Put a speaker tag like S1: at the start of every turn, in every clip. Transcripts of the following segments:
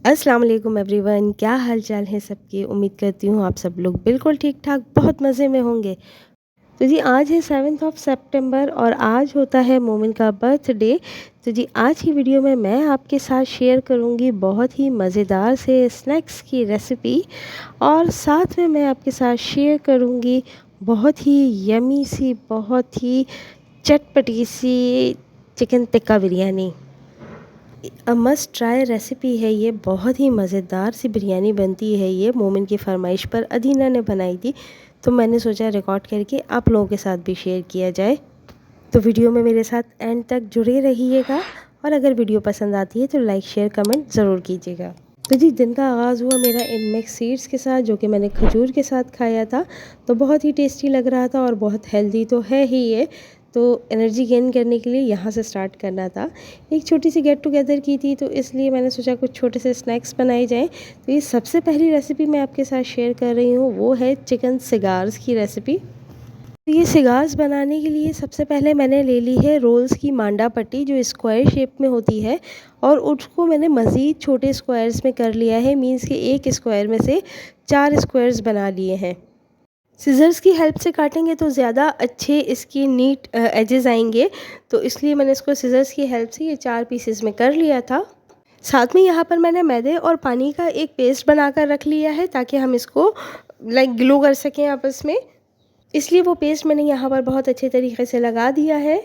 S1: अस्सलाम वालेकुम एवरीवन, क्या हाल चाल है सबकी। उम्मीद करती हूँ आप सब लोग बिल्कुल ठीक ठाक बहुत मज़े में होंगे। तो जी आज है 7 सितंबर और आज होता है मोमिन का बर्थडे। तो जी आज की वीडियो में मैं आपके साथ शेयर करूँगी बहुत ही मज़ेदार से स्नैक्स की रेसिपी, और साथ में मैं आपके साथ शेयर करूँगी बहुत ही यमी सी, बहुत ही चटपटी सी chicken tikka biryani. Must try recipe है ये, बहुत ही मज़ेदार सी बिरयानी बनती है ये। मोमिन की फरमाइश पर अदीना ने बनाई थी, तो मैंने सोचा रिकॉर्ड करके आप लोगों के साथ भी शेयर किया जाए। तो वीडियो में मेरे साथ एंड तक जुड़े रहिएगा, और अगर वीडियो पसंद आती है तो लाइक शेयर कमेंट ज़रूर कीजिएगा। तो जी दिन का आगाज़ हुआ मेरा इन मिक्स सीड्स के साथ, जो कि मैंने खजूर के साथ खाया था। तो बहुत ही टेस्टी लग रहा था और बहुत हेल्दी तो है ही ये। तो एनर्जी गेन करने के लिए यहाँ से स्टार्ट करना था। एक छोटी सी गेट टुगेदर की थी, तो इसलिए मैंने सोचा कुछ छोटे से स्नैक्स बनाए जाएँ। तो ये सबसे पहली रेसिपी मैं आपके साथ शेयर कर रही हूँ, वो है चिकन सिगार्स की रेसिपी। तो ये सिगार्स बनाने के लिए सबसे पहले मैंने ले ली है रोल्स की मांडा पट्टी, जो स्क्वायर शेप में होती है, और उसको मैंने मज़ीद छोटे स्क्वायर्स में कर लिया है। मीन्स कि एक स्क्वायर में से 4 स्क्वायर्स बना लिए हैं। सिज़र्स की हेल्प से काटेंगे तो ज़्यादा अच्छे इसकी नीट एजेस आएंगे, तो इसलिए मैंने इसको सिज़र्स की हेल्प से ये 4 पीसेस में कर लिया था। साथ में यहाँ पर मैंने मैदे और पानी का एक पेस्ट बनाकर रख लिया है, ताकि हम इसको लाइक ग्लू कर सकें आपस में। इसलिए वो पेस्ट मैंने यहाँ पर बहुत अच्छे तरीके से लगा दिया है।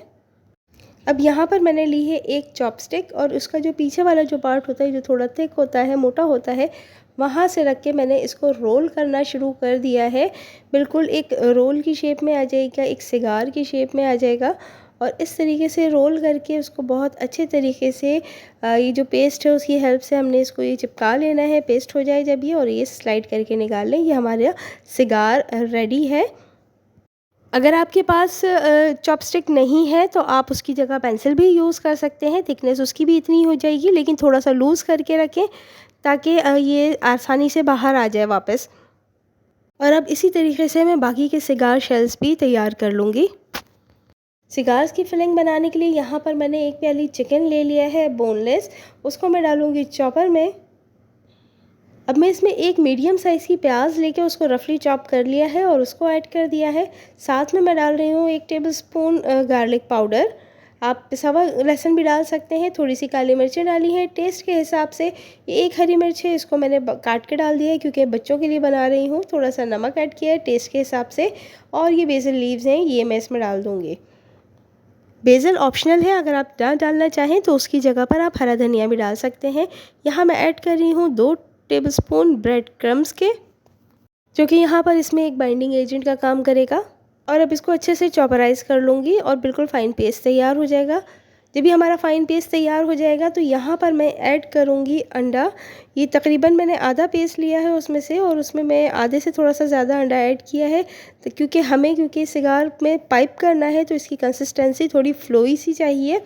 S1: अब यहाँ पर मैंने ली है एक चॉपस्टिक, और उसका जो पीछे वाला जो पार्ट होता है, जो थोड़ा थिक होता है, मोटा होता है, वहाँ से रख के मैंने इसको रोल करना शुरू कर दिया है। बिल्कुल एक रोल की शेप में आ जाएगा, एक सिगार की शेप में आ जाएगा। और इस तरीके से रोल करके उसको बहुत अच्छे तरीके से ये जो पेस्ट है उसकी हेल्प से हमने इसको ये चिपका लेना है। पेस्ट हो जाए जब ये, और ये स्लाइड करके निकाल लें, ये हमारा सिगार रेडी है। अगर आपके पास चॉपस्टिक नहीं है तो आप उसकी जगह पेंसिल भी यूज़ कर सकते हैं। थिकनेस उसकी भी इतनी हो जाएगी, लेकिन थोड़ा सा लूज़ करके रखें, ताकि ये आसानी से बाहर आ जाए वापस। और अब इसी तरीके से मैं बाकी के सिगार शेल्स भी तैयार कर लूँगी। सिगार्स की फिलिंग बनाने के लिए यहाँ पर मैंने एक प्याली चिकन ले लिया है बोनलेस, उसको मैं डालूँगी चॉपर में। अब मैं इसमें एक मीडियम साइज़ की प्याज लेके उसको रफली चॉप कर लिया है और उसको ऐड कर दिया है। साथ में मैं डाल रही हूँ 1 टेबलस्पून गार्लिक पाउडर। आप पिसा हुआ लहसुन भी डाल सकते हैं। थोड़ी सी काली मिर्चें डाली हैं टेस्ट के हिसाब से। ये एक हरी मिर्च है, इसको मैंने काट के डाल दिया है क्योंकि बच्चों के लिए बना रही हूँ। थोड़ा सा नमक ऐड किया है टेस्ट के हिसाब से, और ये बेसिल लीव्स हैं, ये मैं इसमें डाल दूँगी। बेसिल ऑप्शनल है, अगर आप ना डालना चाहें तो उसकी जगह पर आप हरा धनिया भी डाल सकते हैं। यहाँ मैं ऐड कर रही हूँ 2 टेबलस्पून ब्रेड क्रम्स के, जो कि यहाँ पर इसमें एक बाइंडिंग एजेंट का काम करेगा। और अब इसको अच्छे से चॉपराइज़ कर लूँगी और बिल्कुल फ़ाइन पेस्ट तैयार हो जाएगा। जब ये हमारा फ़ाइन पेस्ट तैयार हो जाएगा तो यहाँ पर मैं ऐड करूँगी अंडा। ये तकरीबन मैंने आधा पेस्ट लिया है उसमें से, और उसमें मैं आधे से थोड़ा सा ज़्यादा अंडा ऐड किया है। तो क्योंकि सिगार में पाइप करना है, तो इसकी कंसिस्टेंसी थोड़ी फ्लोई सी चाहिए,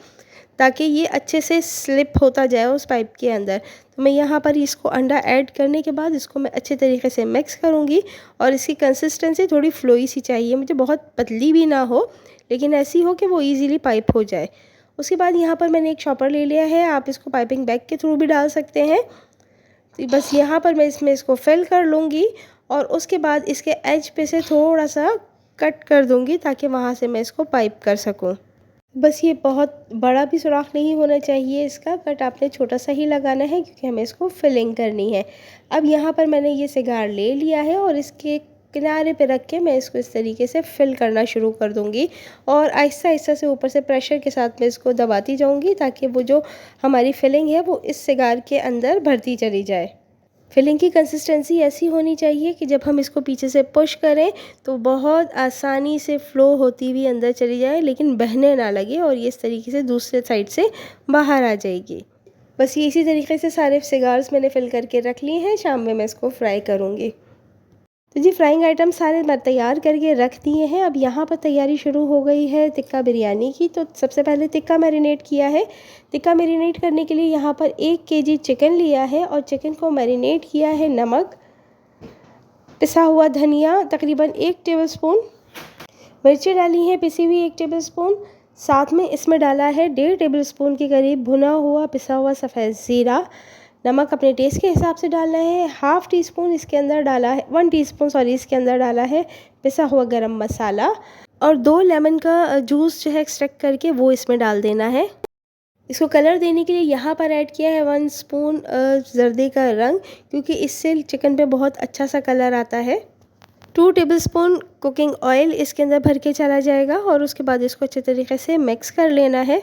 S1: ताकि ये अच्छे से स्लिप होता जाए उस पाइप के अंदर। तो मैं यहाँ पर इसको अंडा ऐड करने के बाद इसको मैं अच्छे तरीके से मिक्स करूँगी, और इसकी कंसिस्टेंसी थोड़ी फ्लोई सी चाहिए मुझे, बहुत पतली भी ना हो, लेकिन ऐसी हो कि वो ईज़िली पाइप हो जाए। उसके बाद यहाँ पर मैंने एक शॉपर ले लिया है, आप इसको पाइपिंग बैग के थ्रू भी डाल सकते हैं। तो बस यहाँ पर मैं इसमें इसको फिल कर लूँगी, और उसके बाद इसके एज पे से थोड़ा सा कट कर दूँगी, ताकि वहाँ से मैं इसको पाइप कर सकूँ। बस ये बहुत बड़ा भी सुराख नहीं होना चाहिए इसका, बट आपने छोटा सा ही लगाना है क्योंकि हमें इसको फिलिंग करनी है। अब यहाँ पर मैंने ये सिगार ले लिया है, और इसके किनारे पे रख के मैं इसको इस तरीके से फिल करना शुरू कर दूँगी, और आहिस्ता आहिस्ता से ऊपर से प्रेशर के साथ मैं इसको दबाती जाऊँगी, ताकि वो जो हमारी फिलिंग है वो इस सिगार के अंदर भरती चली जाए। फिलिंग की कंसिस्टेंसी ऐसी होनी चाहिए कि जब हम इसको पीछे से पुश करें तो बहुत आसानी से फ़्लो होती हुई अंदर चली जाए, लेकिन बहने ना लगे, और ये इस तरीके से दूसरे साइड से बाहर आ जाएगी। बस ये इसी तरीके से सारे सिगार्स मैंने फिल करके रख लिए हैं। शाम में मैं इसको फ्राई करूँगी। तो जी फ्राइंग आइटम सारे मैं तैयार करके रख दिए हैं। अब यहाँ पर तैयारी शुरू हो गई है टिक्का बिरयानी की। तो सबसे पहले टिक्का मैरिनेट किया है। टिक्का मैरिनेट करने के लिए यहाँ पर 1 केजी चिकन लिया है, और चिकन को मैरिनेट किया है नमक, पिसा हुआ धनिया तकरीबन 1 टेबलस्पून, मिर्ची डाली है पिसी हुई 1 टेबलस्पून, साथ में इसमें डाला है 1.5 टेबलस्पून के करीब भुना हुआ पिसा हुआ सफ़ेद ज़ीरा, नमक अपने टेस्ट के हिसाब से डालना है। हाफ़ टी स्पून इसके अंदर डाला है, 1 टीस्पून सॉरी इसके अंदर डाला है पिसा हुआ गरम मसाला, और 2 लेमन का जूस जो है एक्सट्रैक्ट करके वो इसमें डाल देना है। इसको कलर देने के लिए यहाँ पर ऐड किया है 1 स्पून ज़र्दे का रंग, क्योंकि इससे चिकन पे बहुत अच्छा सा कलर आता है। 2 टेबलस्पून कुकिंग ऑयल इसके अंदर भर के चला जाएगा और उसके बाद इसको अच्छे तरीके से मिक्स कर लेना है।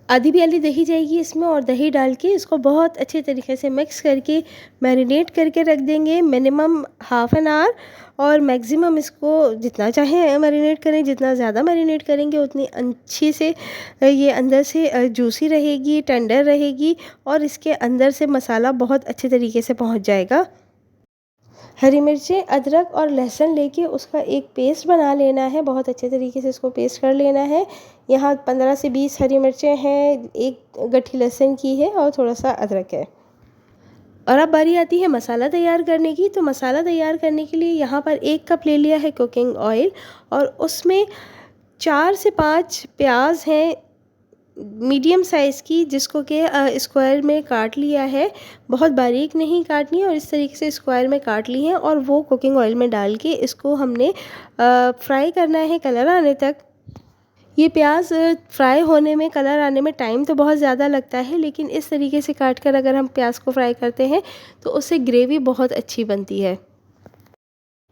S1: आधी प्याली दही जाएगी इसमें और दही डाल के इसको बहुत अच्छे तरीके से मिक्स करके मैरिनेट करके रख देंगे मिनिमम हाफ़ एन आवर, और मैक्सिमम इसको जितना चाहें मैरिनेट करें, जितना ज़्यादा मैरिनेट करेंगे उतनी अच्छी से ये अंदर से जूसी रहेगी, टेंडर रहेगी और इसके अंदर से मसाला बहुत अच्छे तरीके से पहुंच जाएगा। हरी मिर्चें, अदरक और लहसुन लेके उसका एक पेस्ट बना लेना है, बहुत अच्छे तरीके से इसको पेस्ट कर लेना है। यहाँ 15 से 20 हरी मिर्चें हैं, एक गट्ठी लहसुन की है और थोड़ा सा अदरक है। और अब बारी आती है मसाला तैयार करने की। तो मसाला तैयार करने के लिए यहाँ पर 1 कप ले लिया है कुकिंग ऑयल और उसमें 4 से 5 प्याज हैं मीडियम साइज़ की, जिसको कि स्क्वायर में काट लिया है, बहुत बारीक नहीं काटनी है, और इस तरीके से स्क्वायर में काट ली है और वो कुकिंग ऑयल में डाल के इसको हमने फ्राई करना है कलर आने तक। ये प्याज फ्राई होने में, कलर आने में टाइम तो बहुत ज़्यादा लगता है, लेकिन इस तरीके से काट कर अगर हम प्याज को फ्राई करते हैं तो उससे ग्रेवी बहुत अच्छी बनती है।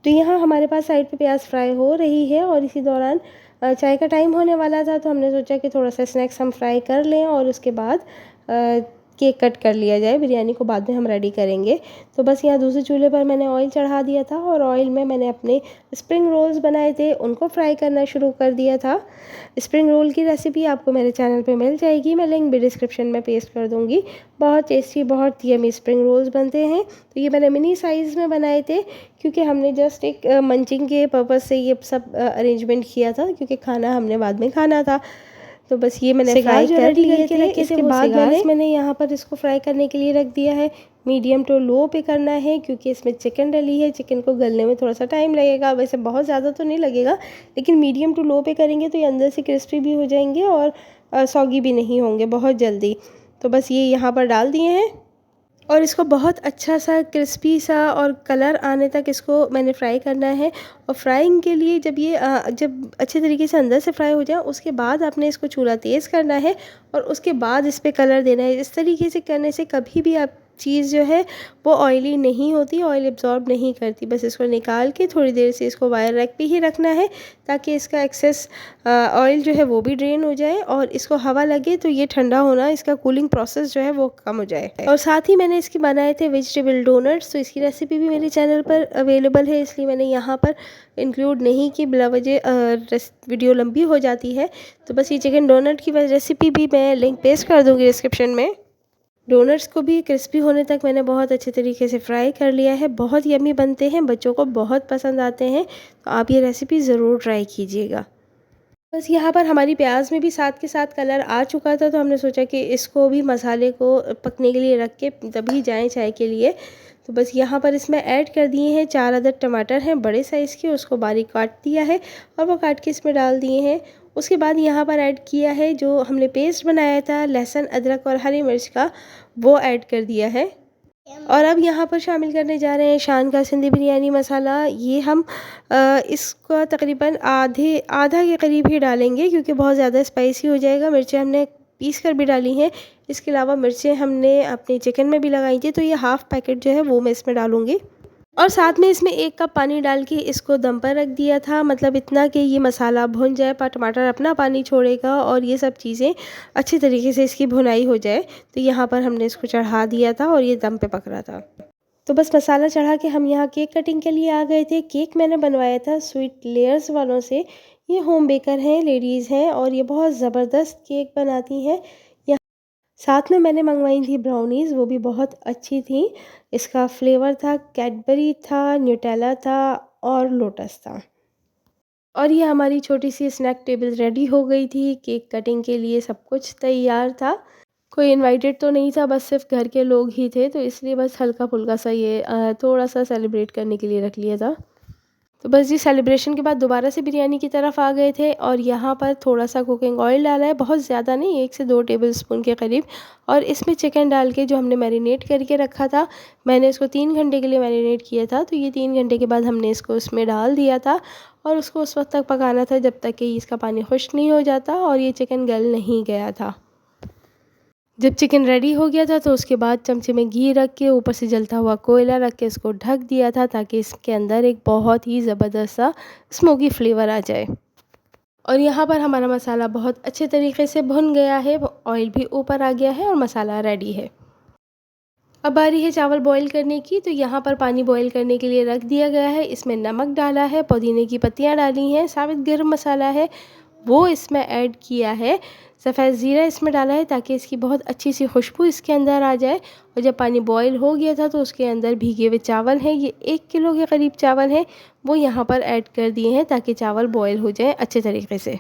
S1: तो यहाँ हमारे पास साइड पे प्याज फ्राई हो रही है और इसी दौरान चाय का टाइम होने वाला था, तो हमने सोचा कि थोड़ा सा स्नैक्स हम फ्राई कर लें और उसके बाद केक कट कर लिया जाए। बिरयानी को बाद में हम रेडी करेंगे। तो बस यहाँ दूसरे चूल्हे पर मैंने ऑयल चढ़ा दिया था और ऑयल में मैंने अपने स्प्रिंग रोल्स बनाए थे, उनको फ्राई करना शुरू कर दिया था। स्प्रिंग रोल की रेसिपी आपको मेरे चैनल पे मिल जाएगी, मैं लिंक भी डिस्क्रिप्शन में पेस्ट कर दूँगी। बहुत टेस्टी, बहुत यमी स्प्रिंग रोल्स बनते हैं। तो ये मैंने मिनी साइज़ में बनाए थे, क्योंकि हमने जस्ट एक मंचिंग के पर्पज़ से ये सब अरेंजमेंट किया था, क्योंकि खाना हमने बाद में खाना था। तो बस ये मैंने फ्राई कर लिए थे। इसके बाद मैंने यहाँ पर इसको फ्राई करने के लिए रख दिया है। मीडियम टू लो पे करना है, क्योंकि इसमें चिकन डली है, चिकन को गलने में थोड़ा सा टाइम लगेगा। वैसे बहुत ज़्यादा तो नहीं लगेगा, लेकिन मीडियम टू लो पे करेंगे तो ये अंदर से क्रिस्पी भी हो जाएंगे और सॉगी भी नहीं होंगे बहुत जल्दी। तो बस ये यहाँ पर डाल दिए हैं और इसको बहुत अच्छा सा क्रिस्पी सा और कलर आने तक इसको मैंने फ्राई करना है। और फ्राइंग के लिए जब अच्छे तरीके से अंदर से फ्राई हो जाए, उसके बाद आपने इसको चूल्हा तेज़ करना है और उसके बाद इस पर कलर देना है। इस तरीके से करने से कभी भी आप चीज़ जो है वो ऑयली नहीं होती, ऑयल एब्जॉर्ब नहीं करती। बस इसको निकाल के थोड़ी देर से इसको वायर रैक पे ही रखना है, ताकि इसका एक्सेस ऑयल जो है वो भी ड्रेन हो जाए और इसको हवा लगे तो ये ठंडा होना, इसका कूलिंग प्रोसेस जो है वो कम हो जाए। और साथ ही मैंने इसके बनाए थे वेजिटेबल डोनट्स, तो इसकी रेसिपी भी मेरे चैनल पर अवेलेबल है, इसलिए मैंने यहाँ पर इंक्लूड नहीं की, बिला वजह वीडियो लंबी हो जाती है। तो बस ये चिकन डोनट की रेसिपी भी मैं लिंक पेस्ट कर दूँगी डिस्क्रिप्शन में। डोनट्स को भी क्रिस्पी होने तक मैंने बहुत अच्छे तरीके से फ्राई कर लिया है। बहुत यमी बनते हैं, बच्चों को बहुत पसंद आते हैं, तो आप ये रेसिपी ज़रूर ट्राई कीजिएगा। बस यहाँ पर हमारी प्याज में भी साथ के साथ कलर आ चुका था, तो हमने सोचा कि इसको भी मसाले को पकने के लिए रख के तभी जाएँ चाय के लिए। तो बस यहाँ पर इसमें ऐड कर दिए हैं 4 अदद टमाटर हैं बड़े साइज़ के, उसको बारीक काट दिया है और वो काट के इसमें डाल दिए हैं। उसके बाद यहाँ पर ऐड किया है जो हमने पेस्ट बनाया था लहसुन, अदरक और हरी मिर्च का, वो ऐड कर दिया है। और अब यहाँ पर शामिल करने जा रहे हैं शान का सिंधी बिरयानी मसाला। ये हम इसका तकरीबन आधा के करीब ही डालेंगे, क्योंकि बहुत ज़्यादा स्पाइसी हो जाएगा। मिर्चें हमने पीस कर भी डाली हैं, इसके अलावा मिर्चें हमने अपने चिकन में भी लगाई थी, तो ये हाफ़ पैकेट जो है वो मैं इसमें डालूँगी। और साथ में इसमें 1 कप पानी डाल के इसको दम पर रख दिया था, मतलब इतना कि ये मसाला भुन जाए, पर टमाटर अपना पानी छोड़ेगा और ये सब चीज़ें अच्छी तरीके से इसकी भुनाई हो जाए। तो यहाँ पर हमने इसको चढ़ा दिया था और ये दम पे पक रहा था। तो बस मसाला चढ़ा के हम यहाँ केक कटिंग के लिए आ गए थे। केक मैंने बनवाया था स्वीट लेयर्स वालों से। ये होम बेकर हैं, लेडीज़ हैं और ये बहुत ज़बरदस्त केक बनाती हैं। साथ में मैंने मंगवाई थी ब्राउनीज़, वो भी बहुत अच्छी थी। इसका फ्लेवर था कैडबरी था, न्यूटेला था और लोटस था। और ये हमारी छोटी सी स्नैक टेबल रेडी हो गई थी। केक कटिंग के लिए सब कुछ तैयार था। कोई इनवाइटेड तो नहीं था, बस सिर्फ घर के लोग ही थे, तो इसलिए बस हल्का फुल्का सा ये थोड़ा सा सेलिब्रेट करने के लिए रख लिया था। तो बस जी सेलिब्रेशन के बाद दोबारा से बिरयानी की तरफ आ गए थे और यहाँ पर थोड़ा सा कुकिंग ऑयल डाला है, बहुत ज़्यादा नहीं, 1 से 2 टेबलस्पून के करीब। और इसमें चिकन डाल के जो हमने मैरिनेट करके रखा था, मैंने इसको 3 घंटे के लिए मैरिनेट किया था, तो ये 3 घंटे के बाद हमने इसको इसमें डाल दिया था और उसको उस वक्त तक पकाना था जब तक कि इसका पानी खुश्क नहीं हो जाता और ये चिकन गल नहीं गया था। जब चिकन रेडी हो गया था तो उसके बाद चमचे में घी रख के ऊपर से जलता हुआ कोयला रख के इसको ढक दिया था ताकि इसके अंदर एक बहुत ही ज़बरदस्त सा स्मोकी फ्लेवर आ जाए। और यहाँ पर हमारा मसाला बहुत अच्छे तरीके से भुन गया है, ऑयल भी ऊपर आ गया है और मसाला रेडी है। अब बारी है चावल बॉईल करने की, तो यहाँ पर पानी बॉईल करने के लिए रख दिया गया है। इसमें नमक डाला है, पुदीने की पत्तियाँ डाली हैं, साबित गरम मसाला है वो इसमें ऐड किया है, सफ़ेद ज़ीरा इसमें डाला है ताकि इसकी बहुत अच्छी सी खुशबू इसके अंदर आ जाए। और जब पानी बॉईल हो गया था तो उसके अंदर भीगे हुए चावल हैं, ये 1 किलो के करीब चावल हैं, वो यहाँ पर ऐड कर दिए हैं ताकि चावल बॉईल हो जाए अच्छे तरीके से।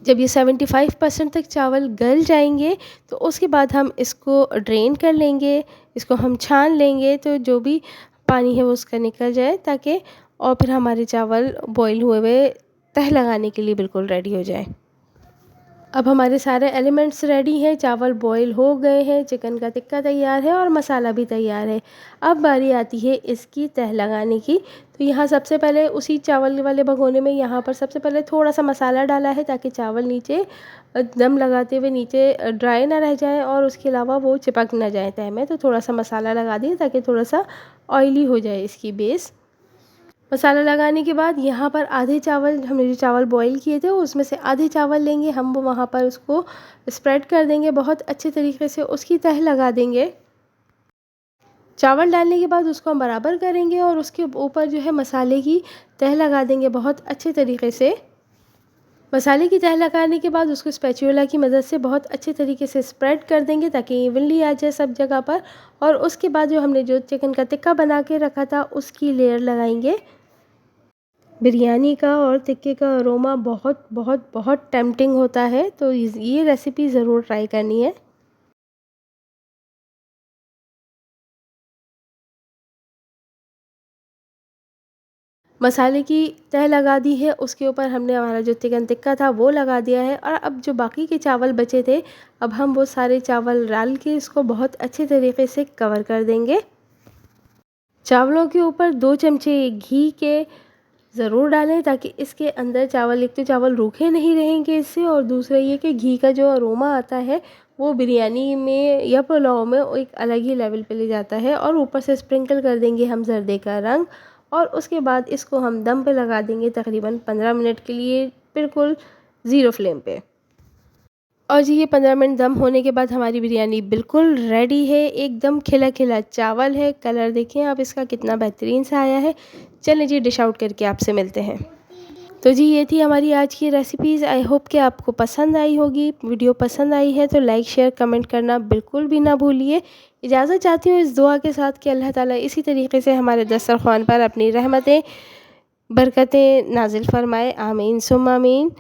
S1: जब ये 75% तक चावल गल जाएंगे तो उसके बाद हम इसको ड्रेन कर लेंगे, इसको हम छान लेंगे तो जो भी पानी है वो उसका निकल जाए ताकि, और फिर हमारे चावल बॉईल हुए हुए तह लगाने के लिए बिल्कुल रेडी हो जाए। अब हमारे सारे एलिमेंट्स रेडी हैं, चावल बॉईल हो गए हैं, चिकन का टिक्का तैयार है और मसाला भी तैयार है। अब बारी आती है इसकी तह लगाने की। तो यहाँ सबसे पहले उसी चावल वाले भगोने में यहाँ पर सबसे पहले थोड़ा सा मसाला डाला है ताकि चावल नीचे दम लगाते हुए नीचे ड्राई ना रह जाए और उसके अलावा वो चिपक ना जाए तह में। तो थोड़ा सा मसाला लगा दिए ताकि थोड़ा सा ऑयली हो जाए इसकी बेस। मसाला लगाने के बाद यहाँ पर आधे चावल, हमने जो चावल बॉईल किए थे उसमें से आधे चावल लेंगे हम, वो वहाँ पर उसको स्प्रेड कर देंगे, बहुत अच्छे तरीके से उसकी तह लगा देंगे। चावल डालने के बाद उसको हम बराबर करेंगे और उसके ऊपर जो है मसाले की तह लगा देंगे बहुत अच्छे तरीके से। मसाले की तह लगाने के बाद उसको स्पैचुला की मदद से बहुत अच्छे तरीके से स्प्रेड कर देंगे ताकि इवनली आ जाए सब जगह पर। और उसके बाद जो हमने जो चिकन का टिक्का बना के रखा था उसकी लेयर लगाएंगे। बिरयानी का और टिक्के का अरोमा बहुत बहुत बहुत टेम्पटिंग होता है, तो ये रेसिपी ज़रूर ट्राई करनी है। मसाले की तह लगा दी है, उसके ऊपर हमने हमारा जो चिकन टिक्का था वो लगा दिया है। और अब जो बाकी के चावल बचे थे, अब हम वो सारे चावल डाल के इसको बहुत अच्छे तरीके से कवर कर देंगे। चावलों के ऊपर 2 चमचे घी के ज़रूर डालें ताकि इसके अंदर चावल, एक तो चावल रूखे नहीं रहेंगे इससे, और दूसरा ये कि घी का जो अरोमा आता है वो बिरयानी में या पुलाव में एक अलग ही लेवल पे ले जाता है। और ऊपर से स्प्रिंकल कर देंगे हम जर्दे का रंग और उसके बाद इसको हम दम पे लगा देंगे तकरीबन 15 मिनट के लिए, बिल्कुल ज़ीरो फ्लेम पे। और जी ये 15 मिनट दम होने के बाद हमारी बिरयानी बिल्कुल रेडी है, एकदम खिला खिला चावल है, कलर देखें आप इसका कितना बेहतरीन सा आया है। चलें जी डिश आउट करके आपसे मिलते हैं। तो जी ये थी हमारी आज की रेसिपीज़, आई होप कि आपको पसंद आई होगी। वीडियो पसंद आई है तो लाइक शेयर कमेंट करना बिल्कुल भी ना भूलिए। इजाज़त चाहती हूँ इस दुआ के साथ कि अल्लाह ताला इसी तरीके से हमारे दस्तरख़्वान पर अपनी रहमतें बरकतें नाजिल फरमाए, आमीन सुम्मा आमीन।